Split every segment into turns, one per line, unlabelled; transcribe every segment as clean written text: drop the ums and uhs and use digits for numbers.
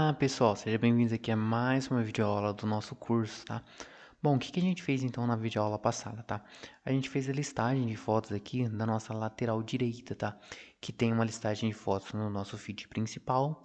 Olá pessoal, sejam bem-vindos aqui a mais uma videoaula do nosso curso, tá? Bom, o que a gente fez então na videoaula passada, tá? A gente fez a listagem de fotos aqui da nossa lateral direita, tá? Que tem uma listagem de fotos no nosso feed principal,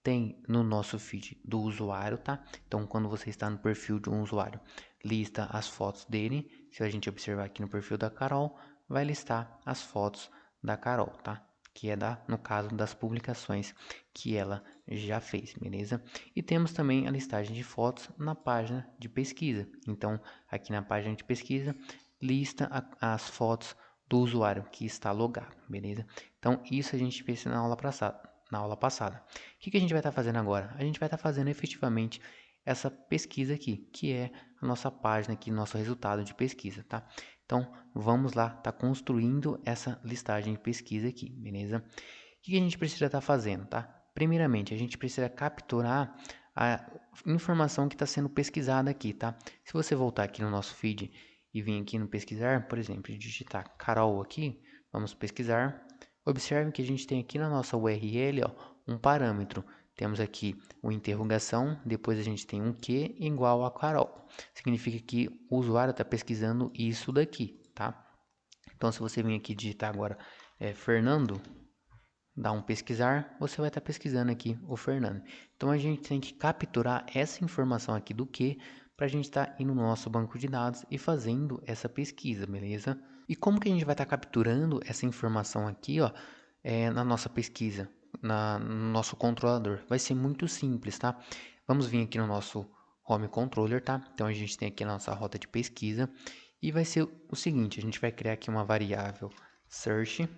tem no nosso feed do usuário, tá? Então, quando você está no perfil de um usuário, lista as fotos dele. Se a gente observar aqui no perfil da Carol, vai listar as fotos da Carol, tá? Que é no caso das publicações que ela já fez, beleza? E temos também a listagem de fotos na página de pesquisa. Então, aqui na página de pesquisa, lista as fotos do usuário que está logado, beleza? Então, isso a gente fez na aula passada. O que a gente vai estar fazendo agora? A gente vai estar fazendo efetivamente essa pesquisa aqui, que é a nossa página aqui, nosso resultado de pesquisa, tá? Então, vamos lá, tá construindo essa listagem de pesquisa aqui, beleza? O que a gente precisa estar fazendo, tá? Primeiramente, a gente precisa capturar a informação que está sendo pesquisada aqui, tá? Se você voltar aqui no nosso feed e vir aqui no pesquisar, por exemplo, digitar Carol aqui, vamos pesquisar. Observe que a gente tem aqui na nossa URL, ó, um parâmetro. Temos aqui o interrogação, depois a gente tem um Q igual a Carol. Significa que o usuário está pesquisando isso daqui, tá? Então, se você vir aqui digitar agora Fernando, dá um pesquisar, você vai estar pesquisando aqui o Fernando. Então, a gente tem que capturar essa informação aqui do Q para a gente estar indo no nosso banco de dados e fazendo essa pesquisa, beleza? E como que a gente vai estar capturando essa informação aqui, ó, na nossa pesquisa, no nosso controlador? Vai ser muito simples, tá? Vamos vir aqui no nosso Home Controller, tá? Então a gente tem aqui a nossa rota de pesquisa e vai ser o seguinte, a gente vai criar aqui uma variável search,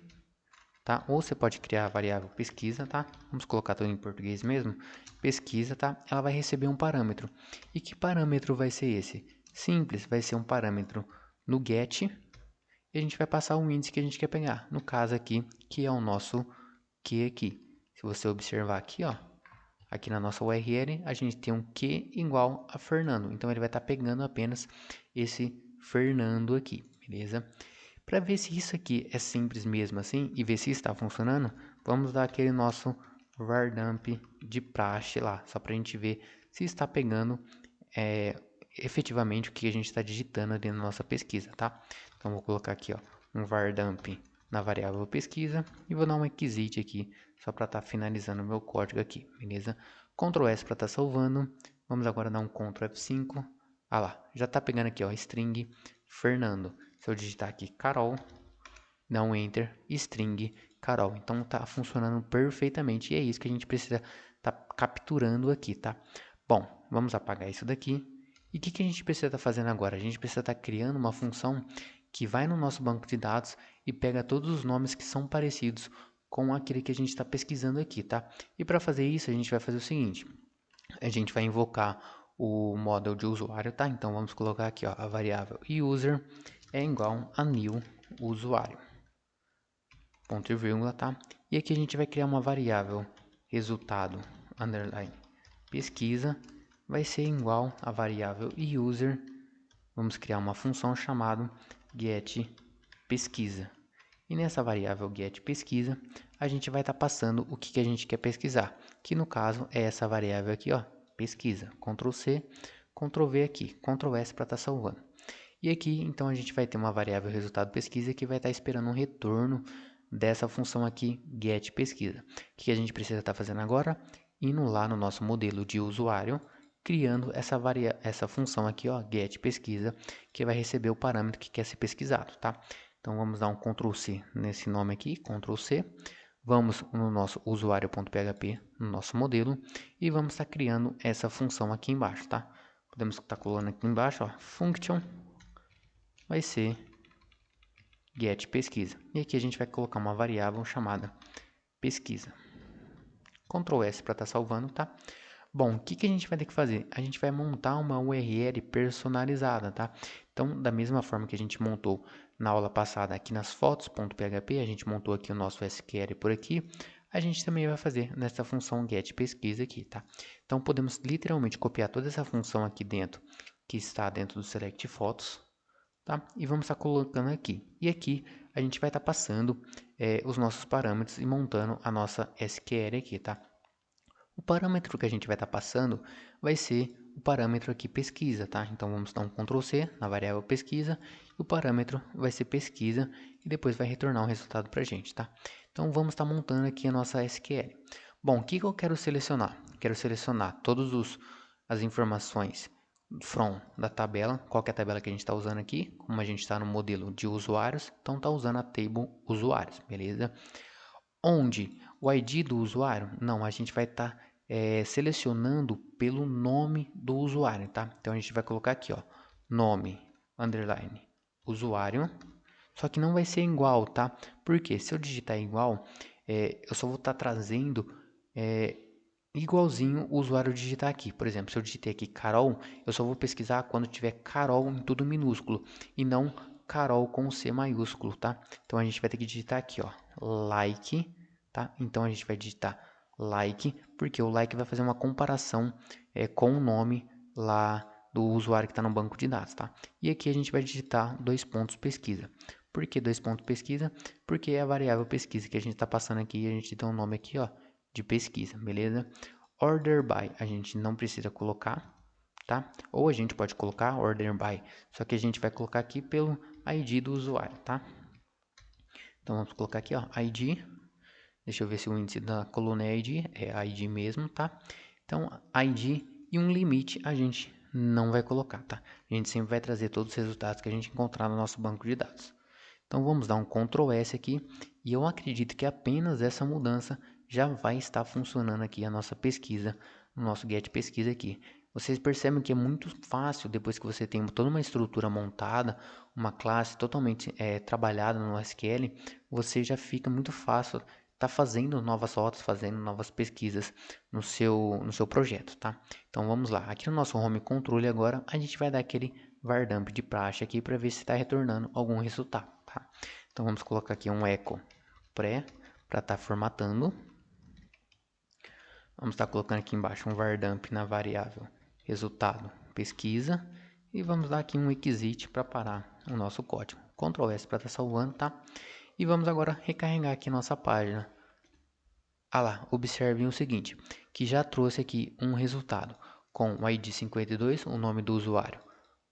tá? Ou você pode criar a variável pesquisa, tá? Vamos colocar tudo em português mesmo. Pesquisa, tá? Ela vai receber um parâmetro. E que parâmetro vai ser esse? Simples, vai ser um parâmetro no get e a gente vai passar o índice que a gente quer pegar. No caso aqui, que é o nosso Q aqui. Se você observar aqui, ó, aqui na nossa URL, a gente tem um Q igual a Fernando. Então, ele vai estar pegando apenas esse Fernando aqui, beleza? Para ver se isso aqui é simples mesmo assim e ver se está funcionando, vamos dar aquele nosso vardump de praxe lá, só para a gente ver se está pegando efetivamente o que a gente está digitando ali na nossa pesquisa, tá? Então, vou colocar aqui, ó, um vardump na variável pesquisa e vou dar um exit aqui, só para estar finalizando o meu código aqui, beleza? Ctrl S para estar salvando, vamos agora dar um Ctrl F5, ah lá, já está pegando aqui, ó, string Fernando. Se eu digitar aqui Carol, dá um Enter, string Carol. Então tá funcionando perfeitamente e é isso que a gente precisa estar capturando aqui, tá? Bom, vamos apagar isso daqui. E o que a gente precisa estar fazendo agora? A gente precisa estar criando uma função que vai no nosso banco de dados e pega todos os nomes que são parecidos com aquele que a gente está pesquisando aqui, tá? E para fazer isso, a gente vai fazer o seguinte. A gente vai invocar o model de usuário, tá? Então, vamos colocar aqui, ó, a variável user é igual a new usuário, ponto e vírgula, tá? E aqui a gente vai criar uma variável resultado, underline, pesquisa, vai ser igual a variável user, vamos criar uma função chamada getPesquisa. E nessa variável getPesquisa, a gente vai estar passando o que a gente quer pesquisar, que no caso é essa variável aqui, ó, pesquisa. Ctrl C, Ctrl V aqui, Ctrl S para estar salvando. E aqui, então, a gente vai ter uma variável resultado pesquisa que vai estar esperando um retorno dessa função aqui, getPesquisa. O que a gente precisa estar fazendo agora? Indo lá no nosso modelo de usuário, criando essa função aqui, ó, getPesquisa, que vai receber o parâmetro que quer ser pesquisado, tá? Então, vamos dar um Ctrl C nesse nome aqui, Ctrl C. Vamos no nosso usuário.php, no nosso modelo, e vamos estar criando essa função aqui embaixo, tá? Podemos estar colando aqui embaixo, ó, function, vai ser getPesquisa. E aqui a gente vai colocar uma variável chamada pesquisa. Ctrl S para estar salvando, tá? Bom, o que a gente vai ter que fazer? A gente vai montar uma URL personalizada, tá? Então, da mesma forma que a gente montou na aula passada aqui nas fotos.php, a gente montou aqui o nosso SQL por aqui, a gente também vai fazer nessa função getPesquisa aqui, tá? Então, podemos literalmente copiar toda essa função aqui dentro, que está dentro do select fotos, tá? E vamos estar colocando aqui. E aqui a gente vai estar passando os nossos parâmetros e montando a nossa SQL aqui, tá? O parâmetro que a gente vai estar passando vai ser o parâmetro aqui pesquisa, tá? Então vamos dar um Ctrl C na variável pesquisa, e o parâmetro vai ser pesquisa e depois vai retornar um resultado para a gente, tá? Então vamos estar montando aqui a nossa SQL. Bom, o que eu quero selecionar? Quero selecionar todas as informações from da tabela. Qual que é a tabela que a gente está usando aqui? Como a gente está no modelo de usuários, então está usando a table usuários, beleza? Onde o ID do usuário? Não, a gente vai estar selecionando pelo nome do usuário, tá? Então a gente vai colocar aqui, ó, nome, underline, usuário, só que não vai ser igual, tá? Porque se eu digitar igual, eu só vou estar trazendo igualzinho o usuário digitar aqui. Por exemplo, se eu digitei aqui Carol, eu só vou pesquisar quando tiver Carol em tudo minúsculo e não Carol com C maiúsculo, tá? Então a gente vai ter que digitar aqui, ó, like, tá? Então a gente vai digitar like, porque o like vai fazer uma comparação com o nome lá do usuário que está no banco de dados, tá? E aqui a gente vai digitar dois pontos pesquisa. Por que dois pontos pesquisa? Porque é a variável pesquisa que a gente está passando aqui e a gente dá um nome aqui, ó, de pesquisa, beleza? Order by a gente não precisa colocar, tá? Ou a gente pode colocar order by, só que a gente vai colocar aqui pelo ID do usuário, tá? Então vamos colocar aqui, ó, ID. Deixa eu ver se o índice da coluna é ID, é ID mesmo, tá? Então ID e um limite a gente não vai colocar, tá? A gente sempre vai trazer todos os resultados que a gente encontrar no nosso banco de dados. Então vamos dar um Ctrl S aqui e eu acredito que apenas essa mudança já vai estar funcionando aqui a nossa pesquisa, o nosso get pesquisa aqui. Vocês percebem que é muito fácil depois que você tem toda uma estrutura montada, uma classe totalmente trabalhada no SQL, você já fica muito fácil fazendo novas rotas, fazendo novas pesquisas no seu projeto, tá? Então vamos lá, aqui no nosso home control agora a gente vai dar aquele var_dump de praxe aqui para ver se está retornando algum resultado, tá? Então vamos colocar aqui um echo pré para estar formatando. Vamos estar colocando aqui embaixo um var_dump na variável resultado pesquisa e vamos dar aqui um exit para parar o nosso código. Ctrl S para estar salvando, tá? E vamos agora recarregar aqui nossa página. Ah lá, observem o seguinte, que já trouxe aqui um resultado com o ID 52, o nome do usuário.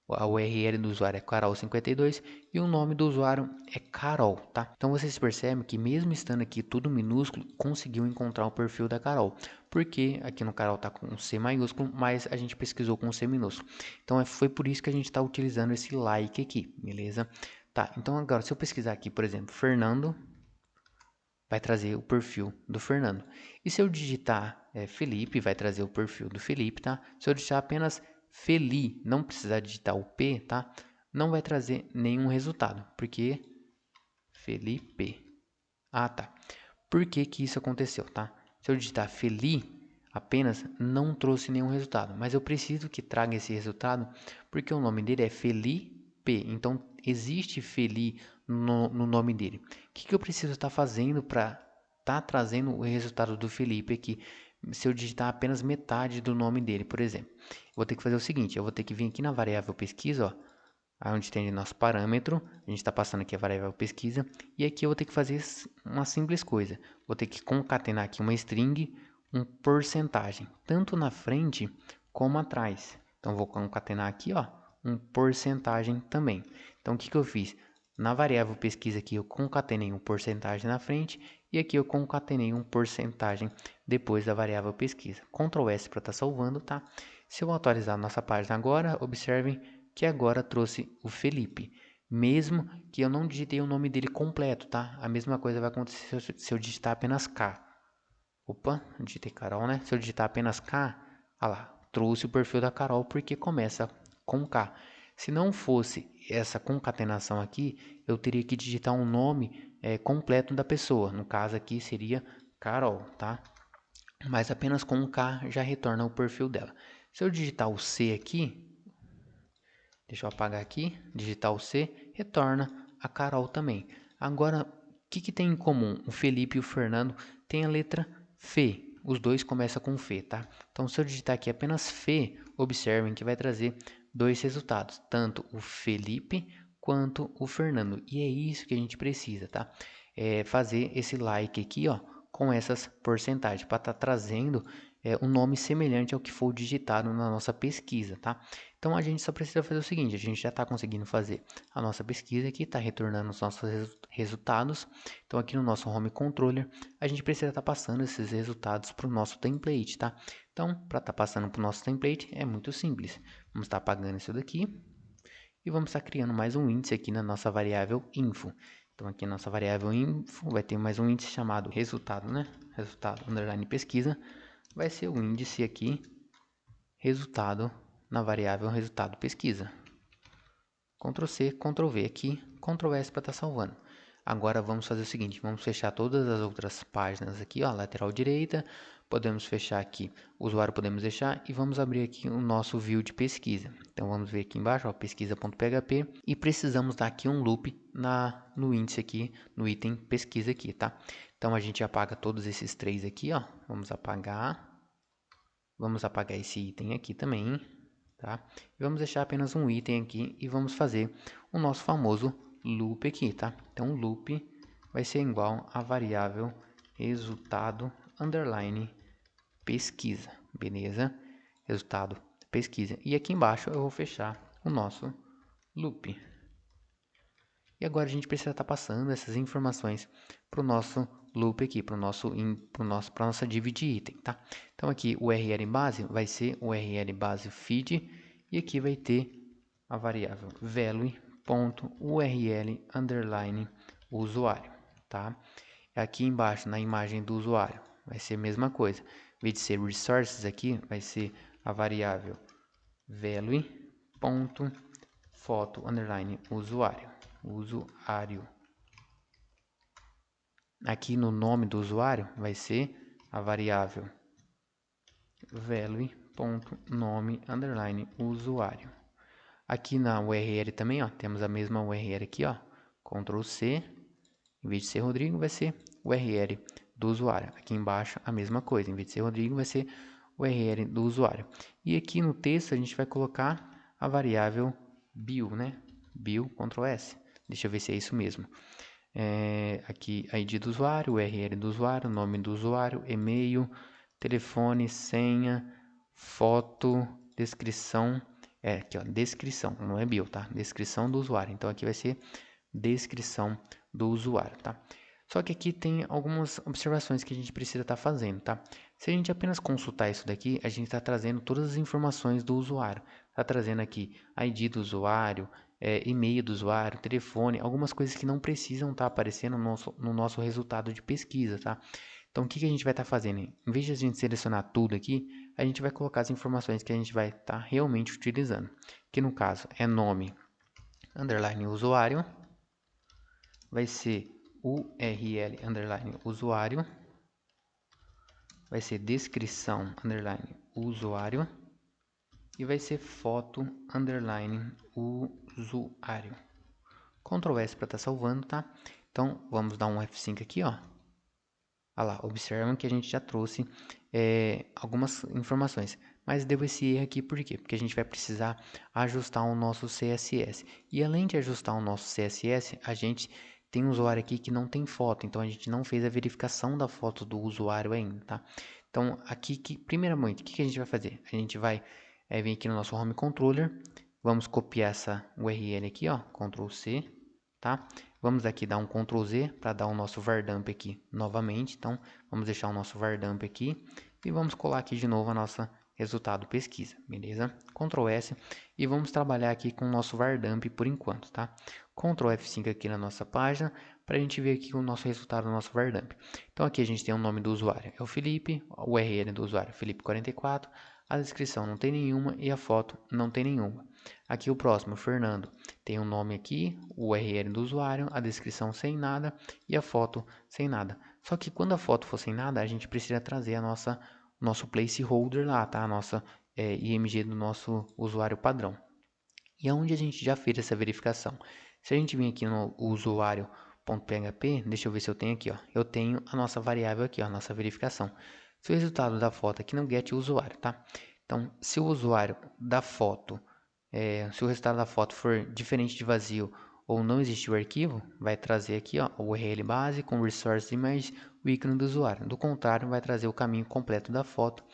A URL do usuário é Carol52 e o nome do usuário é Carol, tá? Então vocês percebem que mesmo estando aqui tudo minúsculo, conseguiu encontrar o perfil da Carol. Porque aqui no Carol tá com C maiúsculo, mas a gente pesquisou com C minúsculo. Então foi por isso que a gente está utilizando esse like aqui, beleza? Tá, então agora se eu pesquisar aqui, por exemplo, Fernando, vai trazer o perfil do Fernando. E se eu digitar Felipe, vai trazer o perfil do Felipe, tá? Se eu digitar apenas Feli, não precisar digitar o P, tá? Não vai trazer nenhum resultado, porque Felipe. Ah, tá. Por que que isso aconteceu, tá? Se eu digitar Feli, apenas não trouxe nenhum resultado, mas eu preciso que traga esse resultado, porque o nome dele é Felipe, então existe Feli no nome dele. O que eu preciso estar fazendo para estar trazendo o resultado do Felipe aqui? Se eu digitar apenas metade do nome dele, por exemplo, vou ter que fazer o seguinte, eu vou ter que vir aqui na variável pesquisa, ó, onde tem nosso parâmetro, a gente está passando aqui a variável pesquisa, e aqui eu vou ter que fazer uma simples coisa, vou ter que concatenar aqui uma string, um porcentagem, tanto na frente como atrás. Então vou concatenar aqui, ó, um porcentagem também. Então o que que eu fiz? Na variável pesquisa aqui eu concatenei um porcentagem na frente e aqui eu concatenei um porcentagem depois da variável pesquisa. Ctrl S para estar salvando, tá? Se eu atualizar a nossa página agora, observem que agora trouxe o Felipe, mesmo que eu não digitei o nome dele completo, tá? A mesma coisa vai acontecer se eu digitar apenas K. Opa, digitei Carol, né? Se eu digitar apenas K, ah lá, trouxe o perfil da Carol porque começa com K. Se não fosse essa concatenação aqui, eu teria que digitar um nome completo da pessoa. No caso aqui seria Carol, tá? Mas apenas com um K já retorna o perfil dela. Se eu digitar o C aqui, deixa eu apagar aqui, digitar o C, retorna a Carol também. Agora, o que tem em comum? O Felipe e o Fernando têm a letra F. Os dois começam com F, tá? Então, se eu digitar aqui apenas F, observem que vai trazer dois resultados, tanto o Felipe quanto o Fernando. E é isso que a gente precisa, tá? Fazer esse like aqui, ó, com essas porcentagens, para estar trazendo um nome semelhante ao que for digitado na nossa pesquisa, tá? Então a gente só precisa fazer o seguinte, a gente já está conseguindo fazer a nossa pesquisa aqui, está retornando os nossos resultados. Então aqui no nosso Home Controller, a gente precisa estar passando esses resultados para o nosso template, tá? Então, para estar passando para o nosso template, é muito simples. Vamos estar apagando isso daqui e vamos estar criando mais um índice aqui na nossa variável info. Então aqui na nossa variável info vai ter mais um índice chamado resultado, né? Resultado underline pesquisa. Vai ser o índice aqui, resultado na variável resultado pesquisa. Ctrl C, Ctrl V aqui, Ctrl S para estar salvando. Agora vamos fazer o seguinte, vamos fechar todas as outras páginas aqui, ó, lateral direita, podemos fechar aqui, o usuário podemos deixar e vamos abrir aqui o nosso view de pesquisa. Então vamos ver aqui embaixo, ó, pesquisa.php e precisamos dar aqui um loop no índice aqui, no item pesquisa aqui, tá? Então a gente apaga todos esses três aqui, ó, vamos apagar esse item aqui também, tá? E vamos deixar apenas um item aqui e vamos fazer o nosso famoso loop aqui, tá? Então, o loop vai ser igual a variável resultado underline pesquisa, beleza? Resultado pesquisa. E aqui embaixo eu vou fechar o nosso loop. E agora a gente precisa estar passando essas informações para o nosso loop aqui, para nossa div de item, tá? Então aqui o URL base vai ser o URL base feed e aqui vai ter a variável value.url underline usuário, tá? Aqui embaixo na imagem do usuário vai ser a mesma coisa. Em vez de ser resources aqui, vai ser a variável value.photo underline usuário. Aqui no nome do usuário vai ser a variável value.nome underline usuário. Aqui na URL também, ó, temos a mesma URL aqui, ó, Ctrl C, em vez de ser Rodrigo vai ser URL do usuário. Aqui embaixo a mesma coisa, em vez de ser Rodrigo vai ser URL do usuário. E aqui no texto a gente vai colocar a variável bio, né? Bio, Ctrl S. Deixa eu ver se é isso mesmo. Aqui a ID do usuário, URL do usuário, nome do usuário, e-mail, telefone, senha, foto, descrição. Aqui ó, descrição, não é bio, tá? Descrição do usuário. Então aqui vai ser descrição do usuário, tá? Só que aqui tem algumas observações que a gente precisa estar fazendo, tá? Se a gente apenas consultar isso daqui, a gente está trazendo todas as informações do usuário. Está trazendo aqui ID do usuário, e-mail do usuário, telefone, algumas coisas que não precisam estar aparecendo no nosso resultado de pesquisa, tá? Então, o que a gente vai estar fazendo? Em vez de a gente selecionar tudo aqui, a gente vai colocar as informações que a gente vai estar realmente utilizando. Que no caso é nome, underline usuário, vai ser URL, underline usuário, vai ser descrição, underline usuário, e vai ser foto, underline usuário. Ctrl S para estar salvando, tá? Então, vamos dar um F5 aqui, ó. Olha lá, observam que a gente já trouxe algumas informações. Mas deu esse erro aqui por quê? Porque a gente vai precisar ajustar o nosso CSS. E além de ajustar o nosso CSS, a gente tem um usuário aqui que não tem foto. Então, a gente não fez a verificação da foto do usuário ainda, tá? Então, aqui, primeiramente, o que a gente vai fazer? A gente vai vir aqui no nosso Home Controller. Vamos copiar essa URL aqui, ó. Ctrl C, tá? Vamos aqui dar um Ctrl Z para dar o nosso vardamp aqui novamente. Então, vamos deixar o nosso vardamp aqui e vamos colar aqui de novo a nossa resultado pesquisa, beleza? Ctrl S e vamos trabalhar aqui com o nosso vardamp por enquanto, tá? Ctrl F5 aqui na nossa página para a gente ver aqui o nosso resultado do nosso vardamp. Então, aqui a gente tem o nome do usuário, é o Felipe, o URL do usuário, Felipe44, a descrição não tem nenhuma e a foto não tem nenhuma. Aqui o próximo, Fernando, tem um nome aqui, o URL do usuário, a descrição sem nada e a foto sem nada. Só que quando a foto for sem nada, a gente precisa trazer nosso placeholder lá, tá? A nossa IMG do nosso usuário padrão. E aonde a gente já fez essa verificação? Se a gente vir aqui no usuário.php, deixa eu ver se eu tenho aqui, ó. Eu tenho a nossa variável aqui, ó, a nossa verificação. Se o resultado da foto aqui no get usuário, tá? Então, se o usuário da foto, se o resultado da foto for diferente de vazio ou não existe o arquivo, vai trazer aqui, ó, o URL base com resource image, o ícone do usuário. Do contrário, vai trazer o caminho completo da foto,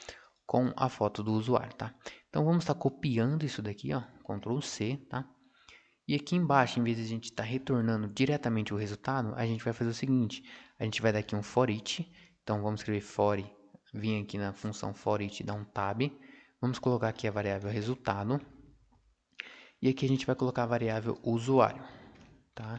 com a foto do usuário, tá? Então, vamos estar copiando isso daqui, ó, Ctrl C, tá? E aqui embaixo, em vez de a gente estar retornando diretamente o resultado, a gente vai fazer o seguinte, a gente vai dar aqui um for each, então vamos escrever for, vir aqui na função for each, dar um tab, vamos colocar aqui a variável resultado, e aqui a gente vai colocar a variável usuário, tá?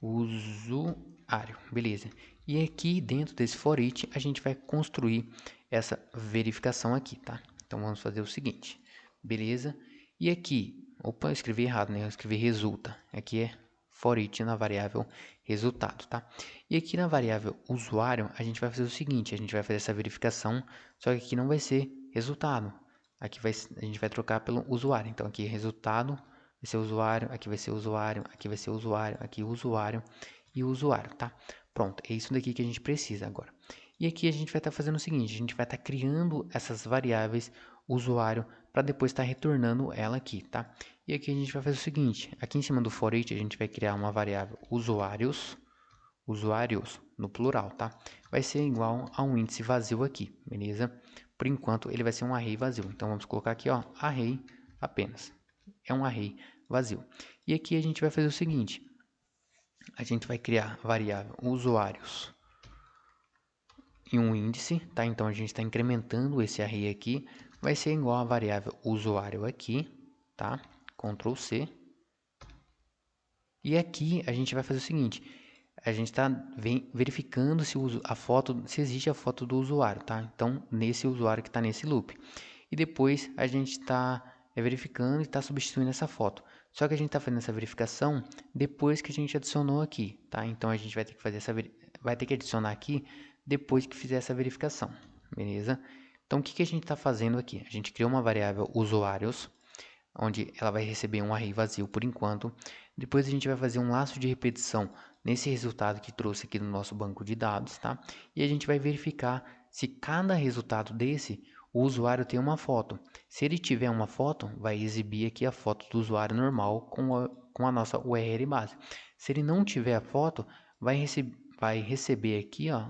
Usuário, beleza. E aqui dentro desse for each, a gente vai construir essa verificação aqui, tá? Então vamos fazer o seguinte, beleza? E aqui, opa, eu escrevi errado, né? Eu escrevi resulta. Aqui é for each na variável resultado, tá? E aqui na variável usuário, a gente vai fazer o seguinte, a gente vai fazer essa verificação, só que aqui não vai ser resultado. Aqui a gente vai trocar pelo usuário. Então aqui resultado vai ser usuário, aqui vai ser usuário, aqui vai ser usuário, aqui usuário e usuário, tá? Pronto, é isso daqui que a gente precisa agora. E aqui a gente vai estar fazendo o seguinte, a gente vai estar criando essas variáveis usuário para depois estar retornando ela aqui, tá? E aqui a gente vai fazer o seguinte, aqui em cima do for each a gente vai criar uma variável usuários no plural, tá? Vai ser igual a um índice vazio aqui, beleza? Por enquanto ele vai ser um array vazio, então vamos colocar aqui, ó, array apenas. É um array vazio. E aqui a gente vai fazer o seguinte, a gente vai criar variável usuários e um índice, tá? Então a gente está incrementando esse array aqui, vai ser igual a variável usuário aqui, tá? Ctrl C. E aqui a gente vai fazer o seguinte, a gente está verificando se existe a foto do usuário, tá? Então nesse usuário que está nesse loop. E depois a gente está verificando e está substituindo essa foto. Só que a gente está fazendo essa verificação depois que a gente adicionou aqui, tá? Então a gente vai ter que fazer vai ter que adicionar aqui depois que fizer essa verificação, beleza? Então o que a gente está fazendo aqui? A gente criou uma variável usuários, onde ela vai receber um array vazio por enquanto. Depois a gente vai fazer um laço de repetição nesse resultado que trouxe aqui no nosso banco de dados, tá? E a gente vai verificar se cada resultado desse o usuário tem uma foto. Se ele tiver uma foto, vai exibir aqui a foto do usuário normal com a nossa URL base. Se ele não tiver a foto, vai receber aqui, ó,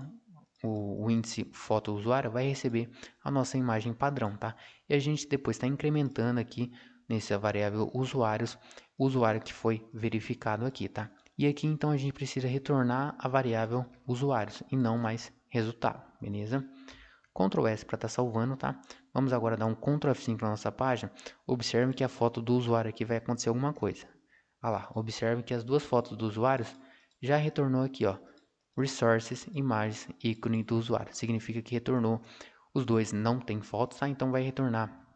o índice foto usuário vai receber a nossa imagem padrão, tá? E a gente depois está incrementando aqui nessa variável usuários, o usuário que foi verificado aqui, tá? E aqui então a gente precisa retornar a variável usuários e não mais resultado, beleza? Ctrl S para estar salvando, tá? Vamos agora dar um Ctrl F5 na nossa página. Observe que a foto do usuário aqui vai acontecer alguma coisa. Olha lá, observe que as duas fotos dos usuários já retornou aqui, ó. Resources, imagens, ícone do usuário. Significa que retornou. Os dois não tem fotos, tá? Então vai retornar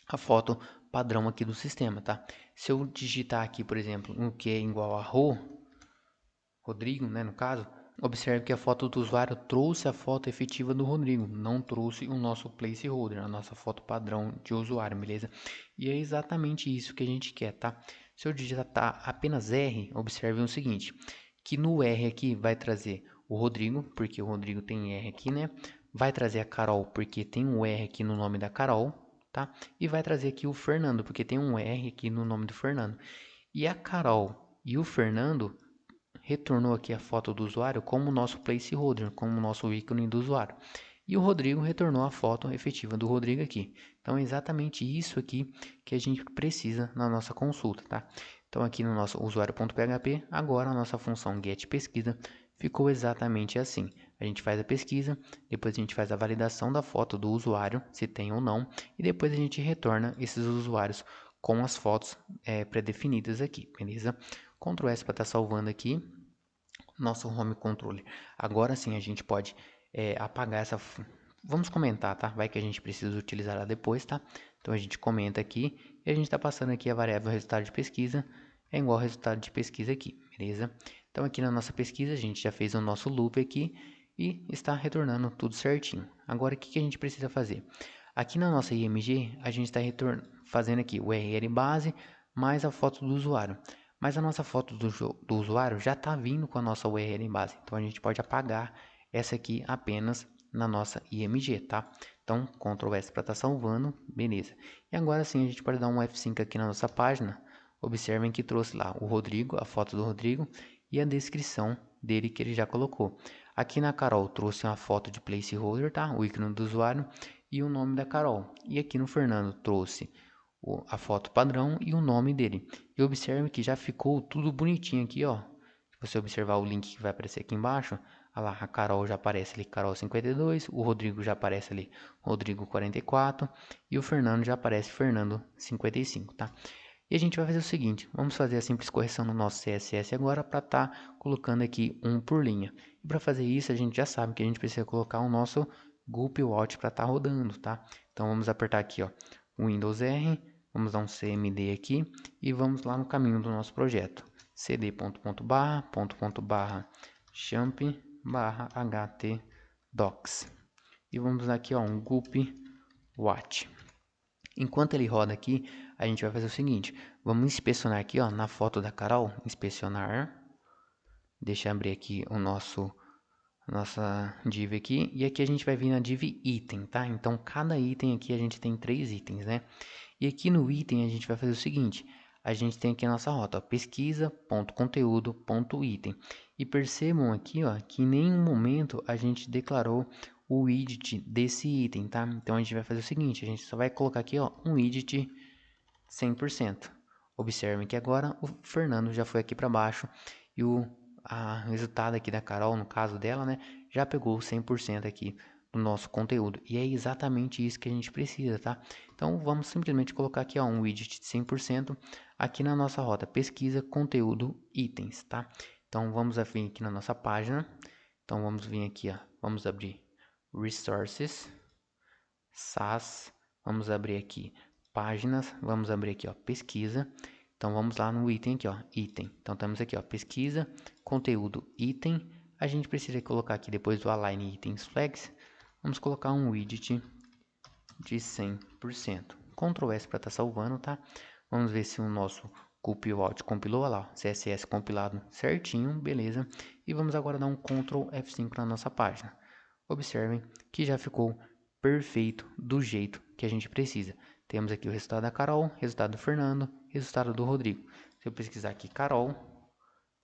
a foto padrão aqui do sistema, tá? Se eu digitar aqui, por exemplo, um que é igual a Rodrigo, né, no caso, observe que a foto do usuário trouxe a foto efetiva do Rodrigo, não trouxe o nosso placeholder, a nossa foto padrão de usuário, beleza? E é exatamente isso que a gente quer, tá? Se eu digitar apenas R, observe o seguinte, que no R aqui vai trazer o Rodrigo, porque o Rodrigo tem R aqui, né? Vai trazer a Carol, porque tem um R aqui no nome da Carol, tá? E vai trazer aqui o Fernando, porque tem um R aqui no nome do Fernando. E a Carol e o Fernando retornou aqui a foto do usuário como nosso placeholder, como nosso ícone do usuário. E o Rodrigo retornou a foto efetiva do Rodrigo aqui. Então é exatamente isso aqui que a gente precisa na nossa consulta, tá? Então aqui no nosso usuário.php, agora a nossa função getPesquisa ficou exatamente assim. A gente faz a pesquisa, depois a gente faz a validação da foto do usuário, se tem ou não, e depois a gente retorna esses usuários com as fotos pré-definidas aqui, beleza? Ctrl S para estar salvando aqui nosso home controller. Agora sim a gente pode apagar essa... Vamos comentar, tá? Vai que a gente precisa utilizar ela depois, tá? Então a gente comenta aqui e a gente está passando aqui a variável resultado de pesquisa é igual ao resultado de pesquisa aqui, beleza? Então aqui na nossa pesquisa a gente já fez o nosso loop aqui e está retornando tudo certinho. Agora o que a gente precisa fazer? Aqui na nossa IMG a gente está fazendo aqui o URL base mais a foto do usuário. Mas a nossa foto do usuário já está vindo com a nossa URL base. Então a gente pode apagar essa aqui apenas na nossa IMG, tá? Então Ctrl S para estar salvando, beleza. E agora sim a gente pode dar um F5 aqui na nossa página. Observem que trouxe lá o Rodrigo, a foto do Rodrigo e a descrição dele que ele já colocou. Aqui na Carol trouxe uma foto de placeholder, tá? O ícone do usuário. e o nome da Carol. E aqui no Fernando trouxe a foto padrão e o nome dele. E observe que já ficou tudo bonitinho aqui, ó. Se você observar o link que vai aparecer aqui embaixo, olha lá, a Carol já aparece ali, Carol 52, o Rodrigo já aparece ali, Rodrigo 44, e o Fernando já aparece, Fernando 55, tá? E a gente vai fazer o seguinte, vamos fazer a simples correção no nosso CSS agora para estar colocando aqui um por linha. E para fazer isso, a gente já sabe que a gente precisa colocar o nosso Gulp Watch para estar rodando, tá? Então vamos apertar aqui, ó, Windows R, vamos dar um CMD aqui e vamos lá no caminho do nosso projeto. cd champ /ht docs. E vamos aqui, ó, um Gulp Watch. Enquanto ele roda aqui, a gente vai fazer o seguinte, vamos inspecionar aqui, ó, na foto da Carol, inspecionar. Deixa eu abrir aqui o nossa div aqui, e aqui a gente vai vir na div item, tá? Então, cada item aqui a gente tem 3 itens, né? E aqui no item a gente vai fazer o seguinte, a gente tem aqui a nossa rota, pesquisa.conteúdo.item. E percebam aqui, ó, que em nenhum momento a gente declarou o widget desse item, tá? Então a gente vai fazer o seguinte, a gente só vai colocar aqui, ó, um widget 100%. Observem que agora o Fernando já foi aqui para baixo e o resultado aqui da Carol, no caso dela, né, já pegou 100% aqui do nosso conteúdo. E é exatamente isso que a gente precisa, tá? Então vamos simplesmente colocar aqui, ó, um widget de 100% aqui na nossa rota pesquisa, conteúdo, itens, tá? Então vamos vir aqui na nossa página. Então vamos vir aqui, ó, vamos abrir Resources, SAS, vamos abrir aqui páginas, vamos abrir aqui, ó, pesquisa. Então vamos lá no item aqui, ó, item. Então temos aqui, ó, pesquisa, conteúdo, item. A gente precisa colocar aqui depois do align items flags, vamos colocar um widget de 100%. Ctrl S para estar salvando, tá? Vamos ver se o nosso Gulp compilou, olha lá, CSS compilado certinho, beleza? E vamos agora dar um Ctrl F5 na nossa página. Observem que já ficou perfeito do jeito que a gente precisa. Temos aqui o resultado da Carol, resultado do Fernando, resultado do Rodrigo. Se eu pesquisar aqui Carol,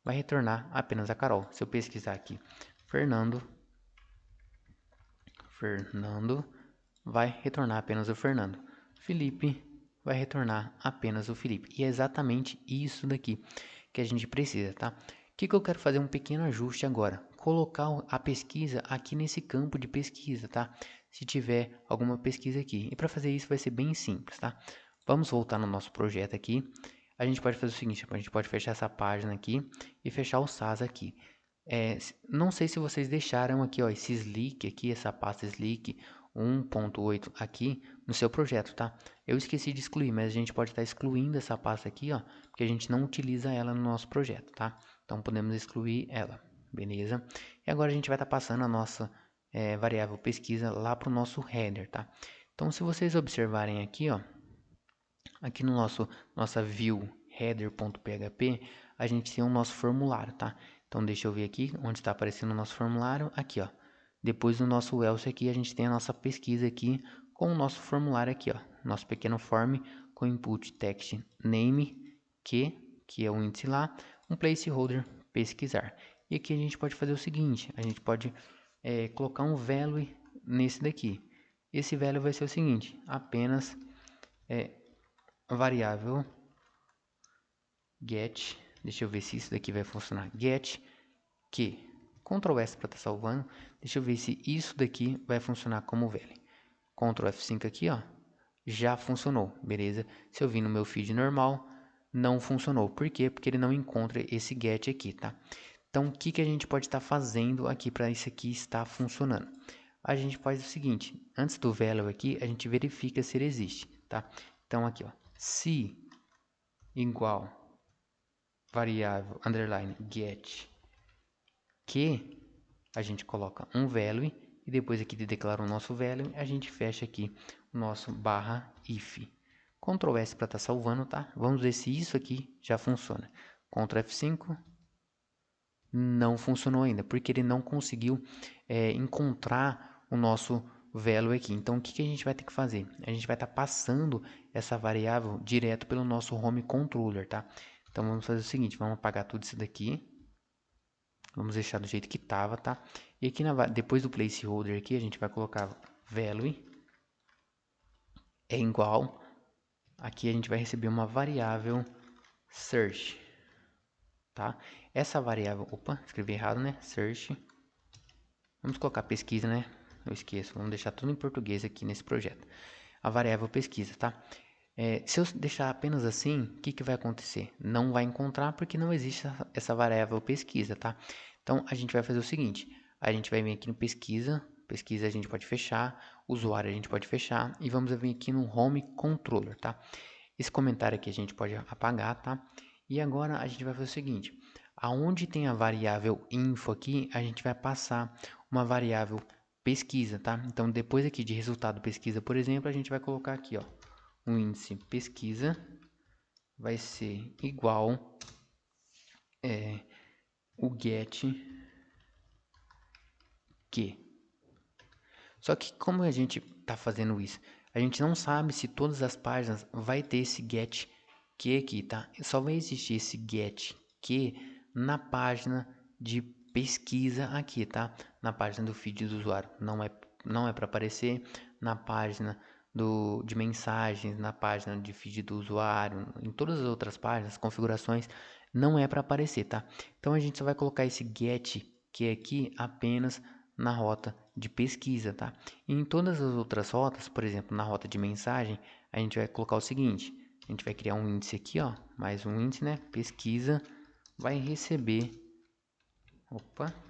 vai retornar apenas a Carol. Se eu pesquisar aqui Fernando, vai retornar apenas o Fernando. Felipe, vai retornar apenas o Felipe. E é exatamente isso daqui que a gente precisa, tá? O que eu quero fazer um pequeno ajuste agora? Colocar a pesquisa aqui nesse campo de pesquisa, tá? Se tiver alguma pesquisa aqui. E para fazer isso vai ser bem simples, tá? Vamos voltar no nosso projeto aqui. A gente pode fazer o seguinte, a gente pode fechar essa página aqui e fechar o SAS aqui. Não sei se vocês deixaram aqui, ó, esse Slick aqui, essa pasta Slick 1.8 aqui no seu projeto, tá? Eu esqueci de excluir, mas a gente pode estar excluindo essa pasta aqui, ó, porque a gente não utiliza ela no nosso projeto, tá? Então podemos excluir ela, beleza? E agora a gente vai estar passando a nossa variável pesquisa lá para o nosso header, tá? Então se vocês observarem aqui, ó, aqui no nossa view header.php, a gente tem o nosso formulário, tá? Então deixa eu ver aqui onde está aparecendo o nosso formulário, aqui, ó. Depois do nosso else aqui, a gente tem a nossa pesquisa aqui com o nosso formulário aqui, ó. Nosso pequeno form com input text name, que é o índice lá, um placeholder pesquisar. E aqui a gente pode fazer o seguinte, a gente pode colocar um value nesse daqui. Esse value vai ser o seguinte, apenas variável get, deixa eu ver se isso daqui vai funcionar, get que, Ctrl S para estar salvando, deixa eu ver se isso daqui vai funcionar como value. Ctrl F5 aqui, ó, já funcionou, beleza? Se eu vir no meu feed normal, não funcionou. Por quê? Porque ele não encontra esse get aqui, tá? Então, o que a gente pode estar fazendo aqui para isso aqui estar funcionando? A gente faz o seguinte, antes do value aqui, a gente verifica se ele existe, tá? Então, aqui, ó, se igual variável underline get que a gente coloca um value e depois aqui de declarar o nosso value, a gente fecha aqui o nosso barra if. Ctrl S para estar salvando, tá? Vamos ver se isso aqui já funciona. Ctrl F5. Não funcionou ainda, porque ele não conseguiu encontrar o nosso value aqui. Então, o que a gente vai ter que fazer? A gente vai estar passando essa variável direto pelo nosso home controller, tá? Então, vamos fazer o seguinte, vamos apagar tudo isso daqui. Vamos deixar do jeito que estava, tá? E aqui depois do placeholder aqui, a gente vai colocar value é igual, aqui a gente vai receber uma variável search, tá? Essa variável, opa, escrevi errado, né? Search, vamos colocar pesquisa, né? Eu esqueço, vamos deixar tudo em português aqui nesse projeto. A variável pesquisa, tá? Se eu deixar apenas assim, o que vai acontecer? Não vai encontrar porque não existe essa variável pesquisa, tá? Então, a gente vai fazer o seguinte, a gente vai vir aqui no pesquisa a gente pode fechar, usuário a gente pode fechar, e vamos vir aqui no home controller, tá? Esse comentário aqui a gente pode apagar, tá? E agora a gente vai fazer o seguinte, aonde tem a variável info aqui, a gente vai passar uma variável pesquisa, tá? Então, depois aqui de resultado pesquisa, por exemplo, a gente vai colocar aqui, ó, o índice pesquisa vai ser igual o get que. Só que como a gente está fazendo isso, a gente não sabe se todas as páginas vai ter esse get que aqui, tá? Só vai existir esse get que na página de pesquisa aqui, tá? Na página do feed do usuário. Não é para aparecer na página de mensagens, na página de feed do usuário, em todas as outras páginas, configurações, não é para aparecer, tá? Então a gente só vai colocar esse get que é aqui apenas na rota de pesquisa, tá? E em todas as outras rotas, por exemplo, na rota de mensagem, a gente vai colocar o seguinte, a gente vai criar um índice aqui, ó, mais um índice, né? Pesquisa vai receber,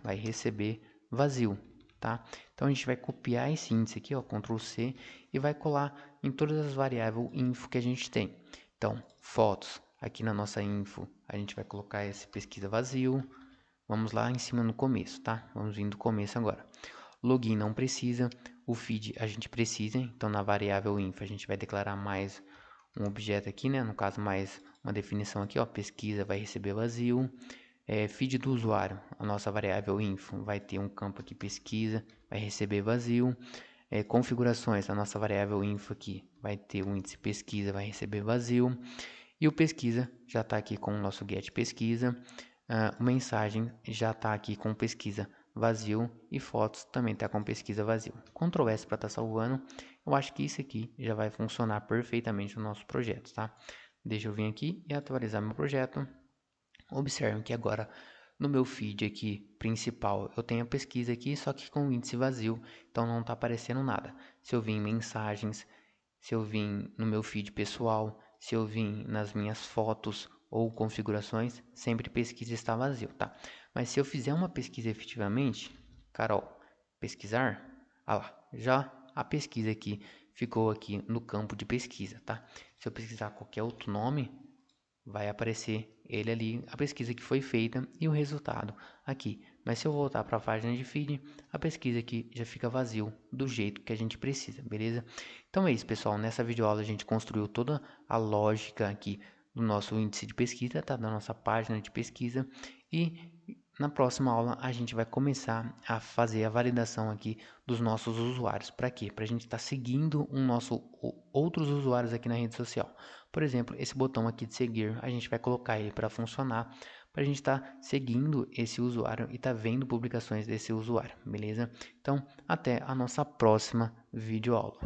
vai receber vazio, tá? Então a gente vai copiar esse índice aqui, ó, Ctrl C, e vai colar em todas as variáveis info que a gente tem. Então, fotos, aqui na nossa info, a gente vai colocar esse pesquisa vazio. Vamos lá em cima no começo, tá? Vamos vir do começo agora. Login não precisa, o feed a gente precisa, então na variável info a gente vai declarar mais um objeto aqui, né? No caso, mais uma definição aqui, ó, pesquisa vai receber vazio. Feed do usuário, a nossa variável info vai ter um campo aqui, pesquisa, vai receber vazio. Configurações, a nossa variável info aqui vai ter o índice pesquisa, vai receber vazio. E o pesquisa já está aqui com o nosso get pesquisa. O mensagem já está aqui com pesquisa vazio e fotos também está com pesquisa vazio. Ctrl S para estar salvando. Eu acho que isso aqui já vai funcionar perfeitamente no nosso projeto, tá? Deixa eu vir aqui e atualizar meu projeto. Observem que agora no meu feed aqui principal eu tenho a pesquisa aqui, só que com o índice vazio, então não está aparecendo nada. Se eu vir em mensagens, se eu vir no meu feed pessoal, se eu vir nas minhas fotos ou configurações, sempre pesquisa está vazio, tá? Mas se eu fizer uma pesquisa efetivamente, Carol, pesquisar, ah lá, já a pesquisa aqui ficou aqui no campo de pesquisa, tá? Se eu pesquisar qualquer outro nome, vai aparecer ele ali, a pesquisa que foi feita e o resultado aqui. Mas se eu voltar para a página de feed, a pesquisa aqui já fica vazio do jeito que a gente precisa, beleza? Então é isso, pessoal. Nessa videoaula a gente construiu toda a lógica aqui do nosso índice de pesquisa, tá? Da nossa página de pesquisa. E na próxima aula a gente vai começar a fazer a validação aqui dos nossos usuários. Para quê? Para a gente estar seguindo outros usuários aqui na rede social. Por exemplo, esse botão aqui de seguir, a gente vai colocar ele para funcionar, para a gente estar seguindo esse usuário e estar vendo publicações desse usuário, beleza? Então, até a nossa próxima videoaula.